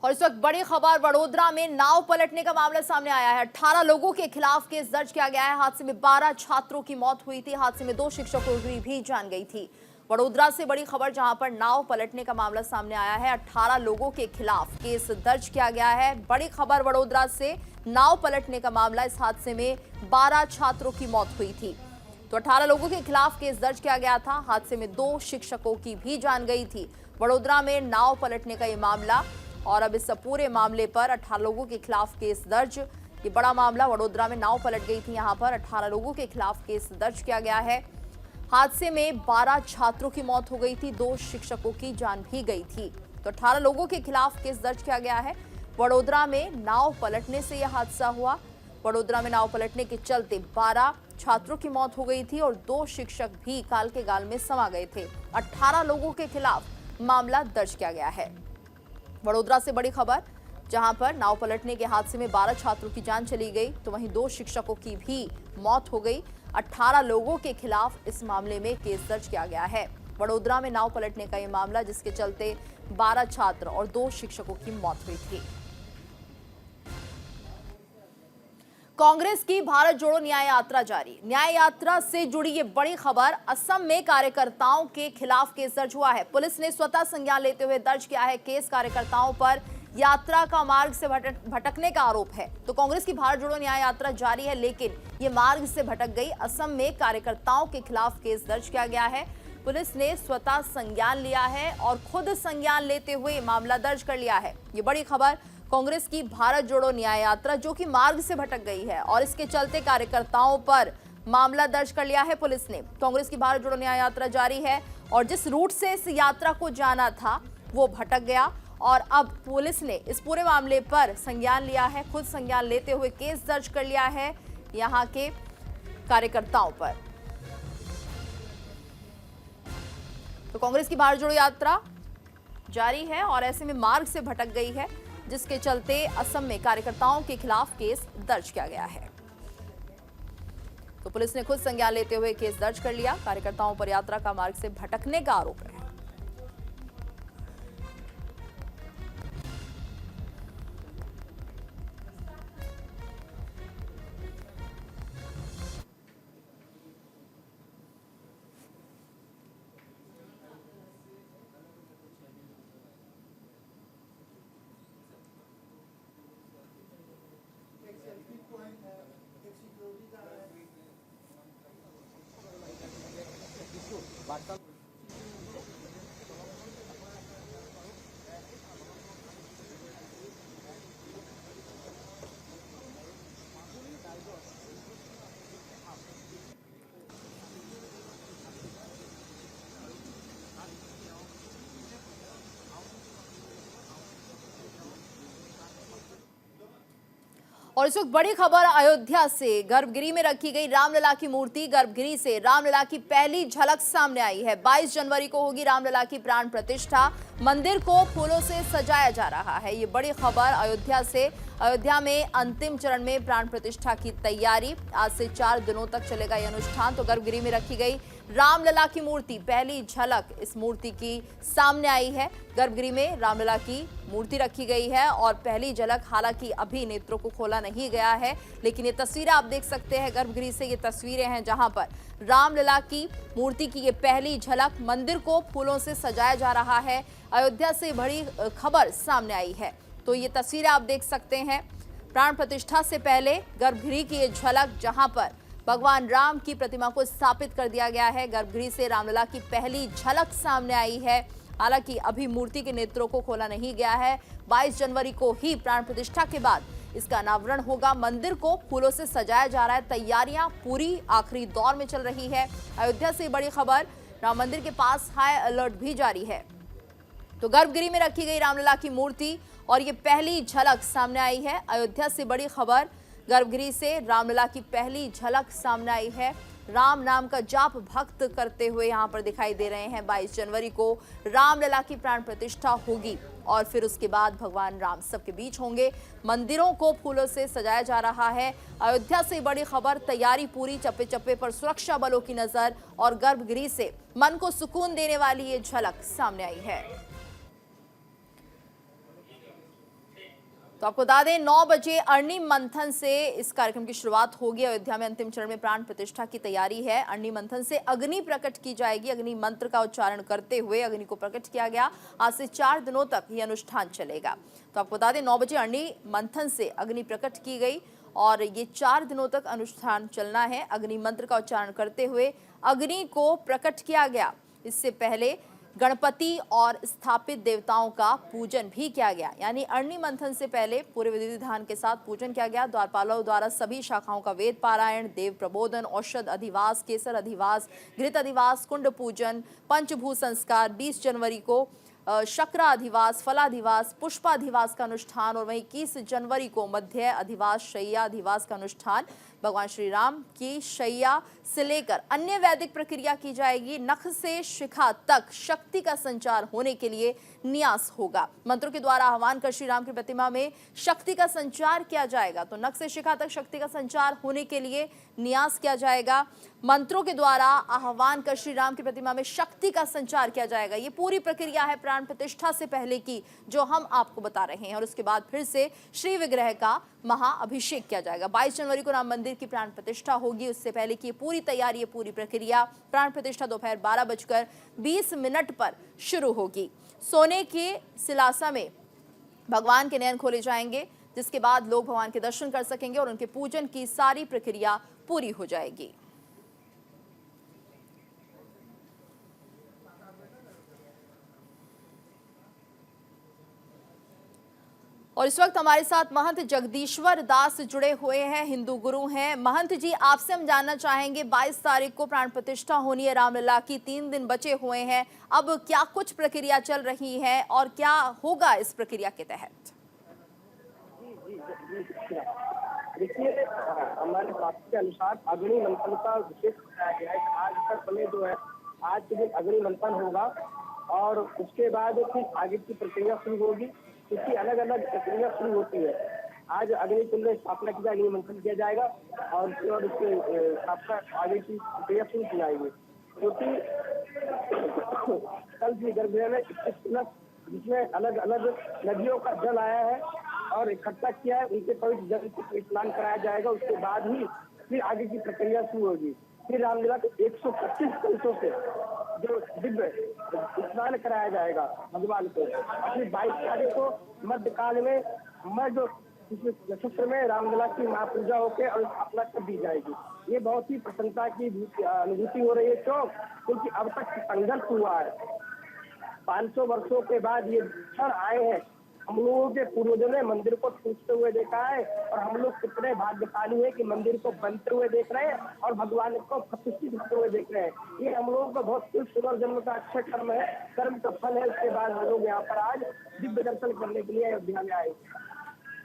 और इस वक्त बड़ी खबर वडोदरा में नाव पलटने का मामला सामने आया है। 18 लोगों के खिलाफ केस दर्ज किया गया है। हादसे में 12 छात्रों की मौत हुई थी। हादसे में 2 शिक्षकों की भी जान गई थी। वडोदरा से बड़ी खबर जहां पर नाव पलटने का मामला सामने आया है। 18 लोगों के खिलाफ केस दर्ज किया गया है। बड़ी खबर वडोदरा से नाव पलटने का मामला। इस हादसे में 12 छात्रों की मौत हुई थी। तो 18 लोगों के खिलाफ केस दर्ज किया गया था। हादसे में 2 शिक्षकों की भी जान गई थी। वडोदरा में नाव पलटने का ये मामला, और अब इस पूरे मामले पर 18 लोगों के खिलाफ केस दर्ज। ये बड़ा मामला, वडोदरा में नाव पलट गई थी। यहां पर 18 लोगों के खिलाफ केस दर्ज किया गया है। हादसे में 12 छात्रों की मौत हो गई थी, 2 शिक्षकों की जान भी गई थी। तो 18 लोगों के खिलाफ केस दर्ज किया गया है। वडोदरा में नाव पलटने से यह हादसा हुआ। वडोदरा में नाव पलटने के चलते 12 छात्रों की मौत हो गई थी और 2 शिक्षक भी काल के गाल में समा गए थे। 18 लोगों के खिलाफ मामला दर्ज किया गया है। वडोदरा से बड़ी खबर, जहां पर नाव पलटने के हादसे में 12 छात्रों की जान चली गई, तो वहीं 2 शिक्षकों की भी मौत हो गई। 18 लोगों के खिलाफ इस मामले में केस दर्ज किया गया है। वडोदरा में नाव पलटने का यह मामला, जिसके चलते 12 छात्र और 2 शिक्षकों की मौत हुई थी। कांग्रेस की भारत जोड़ो न्याय यात्रा जारी। न्याय यात्रा से जुड़ी ये बड़ी खबर, असम में कार्यकर्ताओं के खिलाफ केस दर्ज हुआ है। पुलिस ने स्वतः संज्ञान लेते हुए दर्ज किया है केस। कार्यकर्ताओं पर यात्रा का मार्ग से भटकने का आरोप है। तो कांग्रेस की भारत जोड़ो न्याय यात्रा जारी है, लेकिन ये मार्ग से भटक गई। असम में कार्यकर्ताओं के खिलाफ केस दर्ज किया गया है। पुलिस ने स्वतः संज्ञान लिया है और खुद संज्ञान लेते हुए मामला दर्ज कर लिया है। ये बड़ी खबर, कांग्रेस की भारत जोड़ो न्याय यात्रा जो कि मार्ग से भटक गई है और इसके चलते कार्यकर्ताओं पर मामला दर्ज कर लिया है पुलिस ने। कांग्रेस की भारत जोड़ो न्याय यात्रा जारी है और जिस रूट से इस यात्रा को जाना था वो भटक गया, और अब पुलिस ने इस पूरे मामले पर संज्ञान लिया है। खुद संज्ञान लेते हुए केस दर्ज कर लिया है यहां के कार्यकर्ताओं पर। तो कांग्रेस की भारत जोड़ो यात्रा जारी है और ऐसे में मार्ग से भटक गई है, जिसके चलते असम में कार्यकर्ताओं के खिलाफ केस दर्ज किया गया है। तो पुलिस ने खुद संज्ञान लेते हुए केस दर्ज कर लिया। कार्यकर्ताओं पर यात्रा का मार्ग से भटकने का आरोप है। और इस वक्त बड़ी खबर अयोध्या से, गर्भगृह में रखी गई रामलला की मूर्ति, गर्भगृह से रामलला की पहली झलक सामने आई है। 22 जनवरी को होगी रामलला की प्राण प्रतिष्ठा। मंदिर को फूलों से सजाया जा रहा है। ये बड़ी खबर अयोध्या से। अयोध्या में अंतिम चरण में प्राण प्रतिष्ठा की तैयारी। आज से 4 दिनों तक चलेगा यह अनुष्ठान। तो गर्भगृह में रखी गई रामलला की मूर्ति, पहली झलक इस मूर्ति की सामने आई है। गर्भगृह में रामलला की मूर्ति रखी गई है और पहली झलक, हालांकि अभी नेत्रों को खोला नहीं गया है, लेकिन ये तस्वीरें आप देख सकते हैं गर्भगृह से। ये तस्वीरें हैं जहां पर रामलला की मूर्ति की ये पहली झलक। मंदिर को फूलों से सजाया जा रहा है। अयोध्या से बड़ी खबर सामने आई है। तो ये तस्वीरें आप देख सकते हैं प्राण प्रतिष्ठा से पहले गर्भगृह की ये झलक, जहां पर भगवान राम की प्रतिमा को स्थापित कर दिया गया है। गर्भगृह से रामलला की पहली झलक सामने आई है। हालांकि अभी मूर्ति के नेत्रों को खोला नहीं गया है। 22 जनवरी को ही प्राण प्रतिष्ठा के बाद इसका अनावरण होगा। मंदिर को फूलों से सजाया जा रहा है। तैयारियां पूरी आखिरी दौर में चल रही है। अयोध्या से बड़ी खबर, राम मंदिर के पास हाई अलर्ट भी जारी है। तो गर्भगृह में रखी गई रामलला की मूर्ति और ये पहली झलक सामने आई है। अयोध्या से बड़ी खबर, गर्भगृह से रामलला की पहली झलक सामने आई है। राम नाम का जाप भक्त करते हुए यहाँ पर दिखाई दे रहे हैं। 22 जनवरी को रामलला की प्राण प्रतिष्ठा होगी और फिर उसके बाद भगवान राम सबके बीच होंगे। मंदिरों को फूलों से सजाया जा रहा है। अयोध्या से बड़ी खबर, तैयारी पूरी, चप्पे चप्पे पर सुरक्षा बलों की नजर और गर्भगृह से मन को सुकून देने वाली ये झलक सामने आई है। तो आपको बता दें 9 बजे अरणी मंथन से इस कार्यक्रम की शुरुआत होगी। अयोध्या में अंतिम चरण में प्राण प्रतिष्ठा की तैयारी है। अरणी मंथन से अग्नि प्रकट की जाएगी। अग्नि मंत्र का उच्चारण करते हुए अग्नि को प्रकट किया गया। आज से 4 दिनों तक ये अनुष्ठान चलेगा। तो आपको बता दें 9 बजे अरणी मंथन से अग्नि प्रकट की गई और ये 4 दिनों तक अनुष्ठान चलना है। अग्नि मंत्र का उच्चारण करते हुए अग्नि को प्रकट किया गया। इससे पहले गणपति और स्थापित देवताओं का पूजन भी किया गया। यानी अरणी मंथन से पहले पूरे विधि विधान के साथ पूजन किया गया। द्वारपालों द्वारा सभी शाखाओं का वेद पारायण, देव प्रबोधन, औषध अधिवास, केसर अधिवास, घृत अधिवास, कुंड पूजन, पंचभूत संस्कार, 20 जनवरी को शक्रा अधिवास, फलाधिवास, पुष्पाधिवास का अनुष्ठान और वहीं 21 जनवरी को मध्य अधिवास, शैया अधिवास का अनुष्ठान। भगवान श्री राम की शैया से लेकर अन्य वैदिक प्रक्रिया की जाएगी। नख से शिखा तक शक्ति का संचार होने के लिए न्यास होगा। मंत्रों के द्वारा आह्वान कर श्री राम की प्रतिमा में शक्ति का संचार किया जाएगा। तो नख से शिखा तक शक्ति का संचार होने के लिए न्यास किया जाएगा। मंत्रों के द्वारा आह्वान कर श्री राम की प्रतिमा में शक्ति का संचार किया जाएगा। ये पूरी प्रक्रिया है प्राण प्रतिष्ठा से पहले की, जो हम आपको बता रहे हैं। और उसके बाद फिर से श्री विग्रह का महाअभिषेक किया जाएगा। 22 जनवरी को राम मंदिर की प्राण प्रतिष्ठा होगी। उससे पहले की पूरी तैयारी, ये पूरी प्रक्रिया, प्राण प्रतिष्ठा दोपहर 12:20 पर शुरू होगी। सोने के सिलासा में भगवान के नयन खोले जाएंगे, जिसके बाद लोग भगवान के दर्शन कर सकेंगे और उनके पूजन की सारी प्रक्रिया पूरी हो जाएगी। और इस वक्त हमारे साथ महंत जगदीश्वर दास जुड़े हुए हैं, हिंदू गुरु हैं। महंत जी, आपसे हम जानना चाहेंगे 22 तारीख को प्राण प्रतिष्ठा होनी है रामलला की, 3 दिन बचे हुए हैं। अब क्या कुछ प्रक्रिया चल रही है और क्या होगा इस प्रक्रिया के तहत? देखिए, हमारे शास्त्र के अनुसार अग्नि मंथन का विशेष बताया गया है। आज का समय जो है, आज के दिन अग्नि मंथन होगा और उसके बाद फिर आगे की प्रक्रिया शुरू होगी। इसकी अलग अलग प्रक्रिया शुरू होती है। आज अग्नि कुंड में स्थापना की जाएगी, अग्नि मंथन किया जाएगा और उसके स्थापना आगे की प्रक्रिया शुरू की जाएगी। क्योंकि कल की गर्भगृह में 21 प्लस, जिसमें अलग अलग नदियों का जल आया है और इकट्ठा किया है, उनके पवित्र जल से स्नान कराया जाएगा। उसके बाद ही फिर आगे की प्रक्रिया शुरू होगी। फिर रामलीला के 125 कलशों से जो दिव्य स्नान कराया जाएगा भगवान को। फिर 22 तारीख को मध्यकाल में मध्य नक्षत्र में रामलीला की महापूजा होकर और स्थापना कर दी जाएगी। ये बहुत ही प्रसन्नता की अनुभूति हो रही है। क्यों? क्योंकि अब तक संघर्ष हुआ है। 500 वर्षों के बाद ये क्षण आए हैं। हम लोगों के पूर्वजों ने मंदिर को टूटते हुए देखा है और हम लोग कितने भाग्यशाली हैं कि मंदिर को बनते हुए देख रहे हैं और भगवान को प्रतिष्ठित होते हुए देख रहे हैं। ये हम लोगों का बहुत पुनर्जन्म का अच्छा कर्म है, कर्म का फल है। उसके बाद हम लोग यहाँ पर आज दिव्य दर्शन करने के लिए अयोध्या में आए।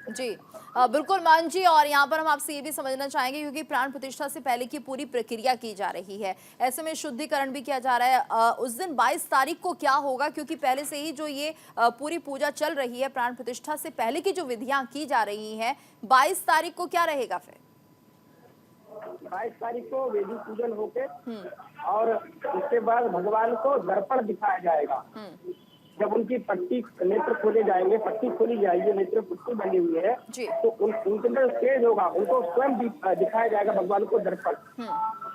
जी बिल्कुल मान जी। और यहाँ पर हम आपसे ये भी समझना चाहेंगे, क्योंकि प्राण प्रतिष्ठा से पहले की पूरी प्रक्रिया की जा रही है, ऐसे में शुद्धिकरण भी किया जा रहा है। उस दिन 22 तारीख को क्या होगा, क्योंकि पहले से ही जो ये पूरी पूजा चल रही है, प्राण प्रतिष्ठा से पहले की जो विधियां की जा रही हैं, 22 तारीख को क्या रहेगा? फिर 22 तारीख को वेदी पूजन होके और उसके बाद भगवान को दर्पण दिखाया जाएगा। जब उनकी पट्टी नेत्र खोले जाएंगे, पट्टी खोली जाएगी, नेत्र पट्टी बनी हुई है, तो उनके अंदर स्टेज होगा, उनको स्वयं दिखाया जाएगा भगवान को दर्पण,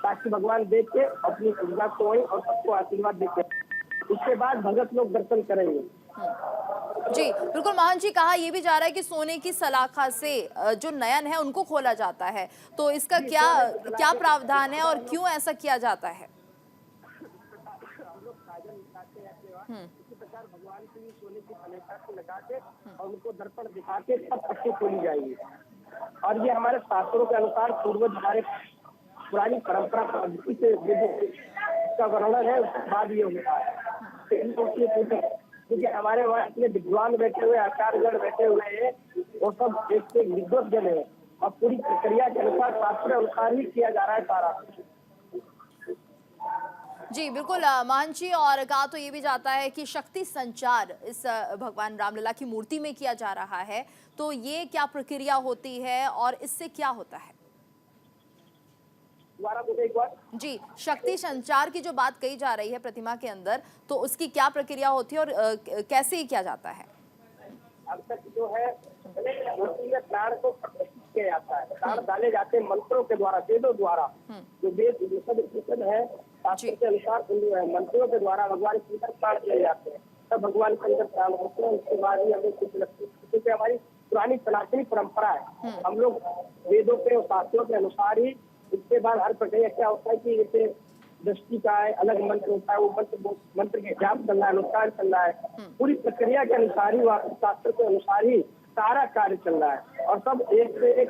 ताकि भगवान देख के अपनी पूजा को और सबको आशीर्वाद देते। उसके बाद भगत लोग दर्शन करेंगे। जी बिल्कुल महंत जी, कहा यह भी जा रहा है कि सोने की सलाखा से जो नयन है उनको खोला जाता है, तो इसका क्या प्रावधान है और क्यों ऐसा किया जाता है? इसी प्रकार भगवान की सोने की सलाखा से लगा के और उनको दर्पण दिखा के तब पट्टी खोली जाएगी। और ये हमारे शास्त्रों के अनुसार पूर्वज हमारे पुरानी परंपरा पद्धति से इसका वर्णन है। उसके बाद ये होता है क्योंकि हमारे वहाँ इतने विद्वान बैठे हुए, आचार्यगण बैठे हुए हैं, वो सब एक विद्वत जन है और पूरी प्रक्रिया के अनुसार शास्त्र अनुसार ही किया जा रहा है सारा। जी बिल्कुल महंत जी। और कहा तो ये भी जाता है कि शक्ति संचार इस भगवान रामलला की मूर्ति में किया जा रहा है, तो ये क्या प्रक्रिया होती है और इससे क्या होता है? एक बार जी, शक्ति संचार की जो बात कही जा रही है प्रतिमा के अंदर, तो उसकी क्या प्रक्रिया होती है और कैसे ही किया जाता है? अब तक जो है मूर्ति में प्राण को प्रतिष्ठित किया जाता है, प्राण डाले जाते हैं मंत्रों के द्वारा, वेदों द्वारा। जो वेद उपनिषद है शास्त्र के अनुसार मंत्रों के द्वारा भगवान के अंदर प्राण दिए जाते हैं, तब भगवान के अंदर प्राण होते हैं। उसके बाद ही हमें कुछ लगती है, क्योंकि हमारी पुरानी सनातनी परंपरा है। हम लोग वेदों के और शास्त्रों के अनुसार ही, इसके बाद हर प्रक्रिया क्या होता है कि जैसे दृष्टि का है अलग मंत्र होता है, वो मंत्र के जाप चल रहा है, अनुष्ठान चल रहा है, पूरी प्रक्रिया के अनुसार ही, शास्त्र के अनुसार ही सारा कार्य चल रहा है और सब एक से एक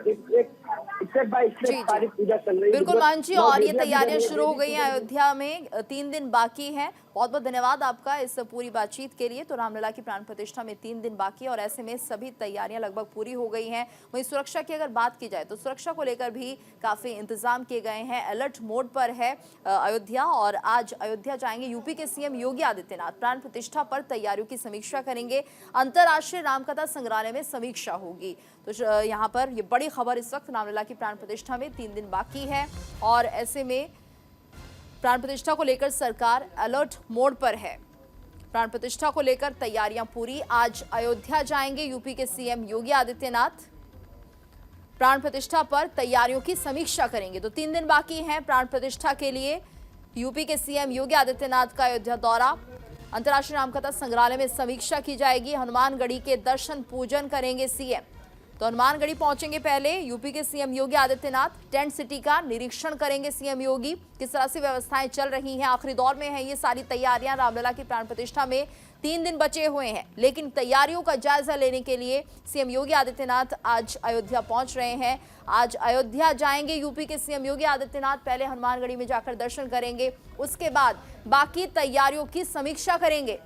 स्टेप बाय स्टेप सारी पूजा चल रही है। बिल्कुल मान जी, और ये तैयारियां शुरू हो गई हैं अयोध्या में, 3 दिन बाकी हैं। बहुत बहुत धन्यवाद आपका इस पूरी बातचीत के लिए। तो रामलला की प्राण प्रतिष्ठा में 3 दिन बाकी है और ऐसे में सभी तैयारियां लगभग पूरी हो गई हैं। वहीं सुरक्षा की अगर बात की जाए तो सुरक्षा को लेकर भी काफी इंतजाम किए गए हैं। अलर्ट मोड पर है अयोध्या और आज अयोध्या जाएंगे यूपी के सीएम योगी आदित्यनाथ। प्राण प्रतिष्ठा पर तैयारियों की समीक्षा करेंगे। अंतर्राष्ट्रीय रामकथा संग्रहालय में समीक्षा होगी। तो यहाँ पर ये बड़ी खबर इस वक्त, रामलला की प्राण प्रतिष्ठा में 3 दिन बाकी है और ऐसे में प्राण प्रतिष्ठा को लेकर सरकार अलर्ट मोड पर है। प्राण प्रतिष्ठा को लेकर तैयारियां पूरी। आज अयोध्या जाएंगे यूपी के सीएम योगी आदित्यनाथ। प्राण प्रतिष्ठा पर तैयारियों की समीक्षा करेंगे। तो 3 दिन बाकी हैं प्राण प्रतिष्ठा के लिए। यूपी के सीएम योगी आदित्यनाथ का अयोध्या दौरा, अंतर्राष्ट्रीय रामकथा संग्रहालय में समीक्षा की जाएगी। हनुमानगढ़ी के दर्शन पूजन करेंगे सीएम। तो हनुमानगढ़ी पहुंचेंगे पहले यूपी के CM Yogi Adityanath. Tent city का निरीक्षण करेंगे सीएम योगी। किस तरह से व्यवस्थाएं चल रही हैं, आखिरी दौर में है ये सारी तैयारियां। रामलला की प्राण प्रतिष्ठा में 3 दिन बचे हुए हैं, लेकिन तैयारियों का जायजा लेने के लिए सीएम योगी आदित्यनाथ आज अयोध्या पहुंच रहे हैं। आज अयोध्या जाएंगे यूपी के सीएम योगी आदित्यनाथ। पहले हनुमानगढ़ी में जाकर दर्शन करेंगे, उसके बाद बाकी तैयारियों की समीक्षा करेंगे।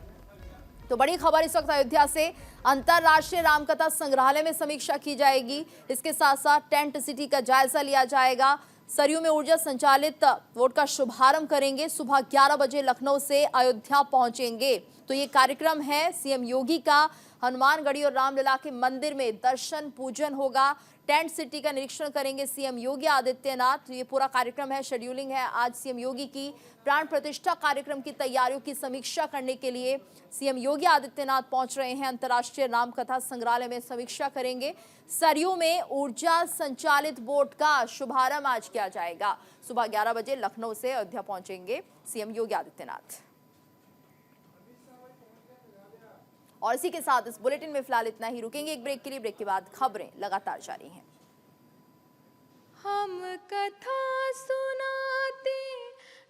तो बड़ी खबर इस वक्त अयोध्या से, अंतर्राष्ट्रीय रामकथा संग्रहालय में समीक्षा की जाएगी। इसके साथ साथ टेंट सिटी का जायजा लिया जाएगा। सरयू में ऊर्जा संचालित वोट का शुभारंभ करेंगे। सुबह 11 बजे लखनऊ से अयोध्या पहुंचेंगे। तो ये कार्यक्रम है सीएम योगी का। हनुमानगढ़ी और रामलला के मंदिर में दर्शन पूजन होगा। टेंट सिटी का निरीक्षण करेंगे सीएम योगी आदित्यनाथ। ये पूरा कार्यक्रम है, शेड्यूलिंग है। आज सीएम योगी की प्राण प्रतिष्ठा कार्यक्रम की तैयारियों की समीक्षा करने के लिए सीएम योगी आदित्यनाथ पहुंच रहे हैं। अंतर्राष्ट्रीय रामकथा संग्रहालय में समीक्षा करेंगे। सरयू में ऊर्जा संचालित बोट का शुभारंभ आज किया जाएगा। सुबह 11 बजे लखनऊ से अयोध्या पहुंचेंगे सीएम योगी आदित्यनाथ। और इसी के साथ इस बुलेटिन में फिलहाल इतना ही। रुकेंगे एक ब्रेक के लिए, ब्रेक के बाद खबरें लगातार जारी हैं। हम कथा सुनाते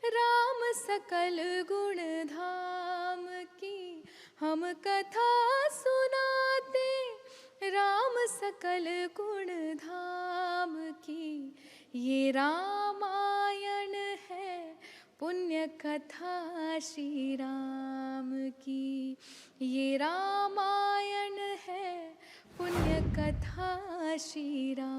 राम सकल गुण धाम की, हम कथा सुनाते राम सकल गुण धाम की। ये रामायण है पुण्य कथा श्री राम की, ये रामायण है पुण्य कथा श्री राम